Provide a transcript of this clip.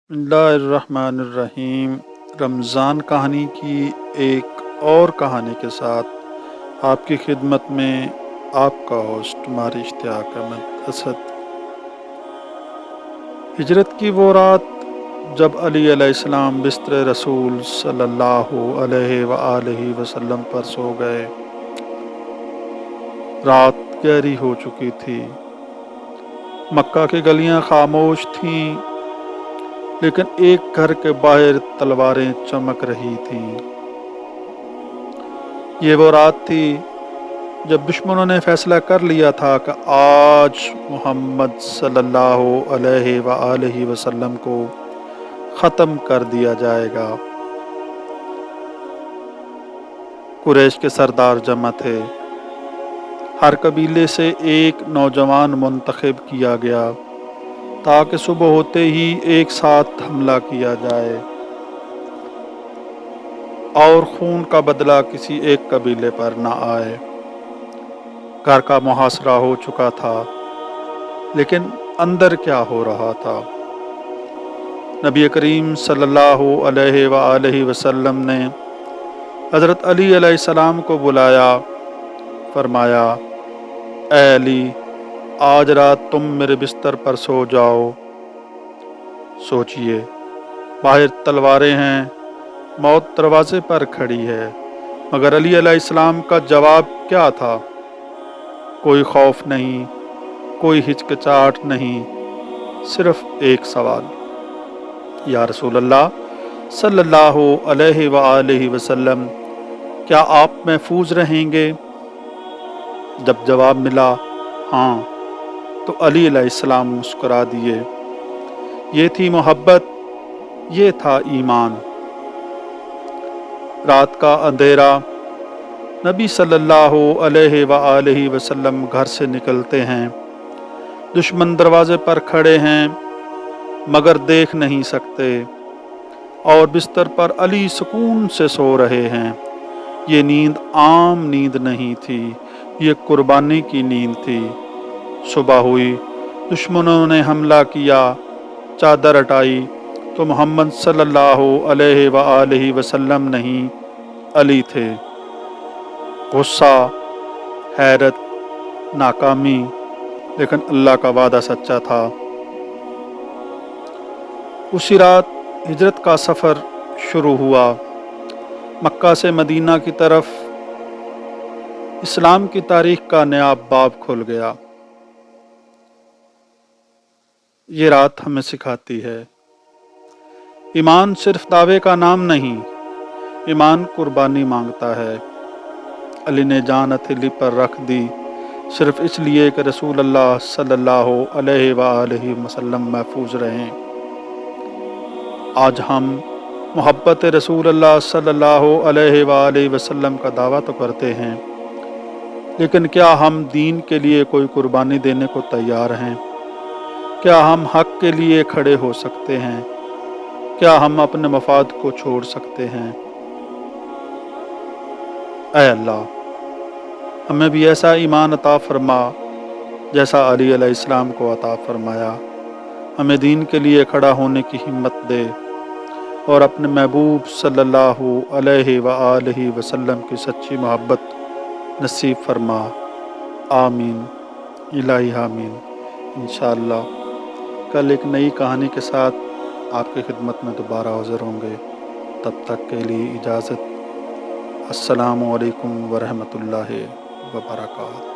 बिस्मिल्लाहिर्रहमानिर्रहीम। रमज़ान कहानी की एक और कहानी के साथ आपकी खिदमत में आपका होस्ट मारी इश्तियाक अहमद असद। हिजरत की वो रात जब अली अलैहिस्सलाम बिस्तर रसूल सल्लल्लाहु अलैहि वआलिहि वसल्लम पर सो गए। रात गहरी हो चुकी थी। मक्का की गलियां खामोश थीं, लेकिन एक घर के बाहर तलवारें चमक रही थीं। ये वो रात थी जब दुश्मनों ने फैसला कर लिया था कि आज मोहम्मद सल्लल्लाहु अलैहि वआलिहि वसल्लम को ख़त्म कर दिया जाएगा। कुरैश के सरदार जमा थे। हर कबीले से एक नौजवान मुंतखब किया गया ताकि सुबह होते ही एक साथ हमला किया जाए और खून का बदला किसी एक कबीले पर न आए। घर का मुहासरा हो चुका था, लेकिन अंदर क्या हो रहा था? नबी करीम सल्लल्लाहु अलैहि वआलिहि वसल्लम ने हज़रत अली अलैहिस्सलाम को बुलाया। फरमाया, ए अली, आज रात तुम मेरे बिस्तर पर सो जाओ। सोचिए, बाहर तलवारें हैं, मौत दरवाजे पर खड़ी है, मगर अली अलैहिस्सलाम का जवाब क्या था? कोई खौफ नहीं, कोई हिचकिचाहट नहीं, सिर्फ एक सवाल, या रसूल अल्लाह सल्लल्लाहु अलैहि वआलिहि वसल्लम, क्या आप महफूज रहेंगे? जब जवाब मिला हाँ, तो अली अलैहिस्सलाम मुस्कुरा दिए। ये थी मोहब्बत, ये था ईमान। रात का अंधेरा। नबी सल्लल्लाहु अलैहि वआलिहि वसल्लम घर से निकलते हैं। दुश्मन दरवाजे पर खड़े हैं, मगर देख नहीं सकते, और बिस्तर पर अली सुकून से सो रहे हैं। ये नींद आम नींद नहीं थी, ये कुर्बानी की नींद थी। सुबह हुई, दुश्मनों ने हमला किया, चादर हटाई तो मोहम्मद सल्लल्लाहु अलैहि वआलिहि वसल्लम नहीं, अली थे। गुस्सा, हैरत, नाकामी, लेकिन अल्लाह का वादा सच्चा था। उसी रात हिजरत का सफ़र शुरू हुआ। मक्का से मदीना की तरफ इस्लाम की तारीख का नया बाब खुल गया। ये रात हमें सिखाती है, ईमान सिर्फ दावे का नाम नहीं, ईमान कुर्बानी मांगता है। अली ने जान हथेली पर रख दी, सिर्फ इसलिए कि रसूल अल्लाह सल्लल्लाहु अलैहि वआलिहि वसल्लम महफूज रहें। आज हम मोहब्बत रसूल अल्लाह सल्लल्लाहु अलैहि वआलिहि वसल्लम का दावा तो करते हैं, लेकिन क्या हम दीन के लिए कोई कुर्बानी देने को तैयार हैं? क्या हम हक के लिए खड़े हो सकते हैं? क्या हम अपने मफाद को छोड़ सकते हैं? ऐ अल्लाह, हमें भी ऐसा ईमान अता फरमा जैसा अली अलैहिस्सलाम को अता फरमाया। हमें दीन के लिए खड़ा होने की हिम्मत दे और अपने महबूब सल्लल्लाहु अलैहि वआलिहि वसल्लम की सच्ची मोहब्बत नसीब फरमा। आमीन इलाही आमीन। इंशाअल्लाह कल एक नई कहानी के साथ आपकी खिदमत में दोबारा हाज़िर होंगे। तब तक के लिए इजाज़त। अस्सलामु अलैकुम वरहमतुल्लाहि वबरकातुहू।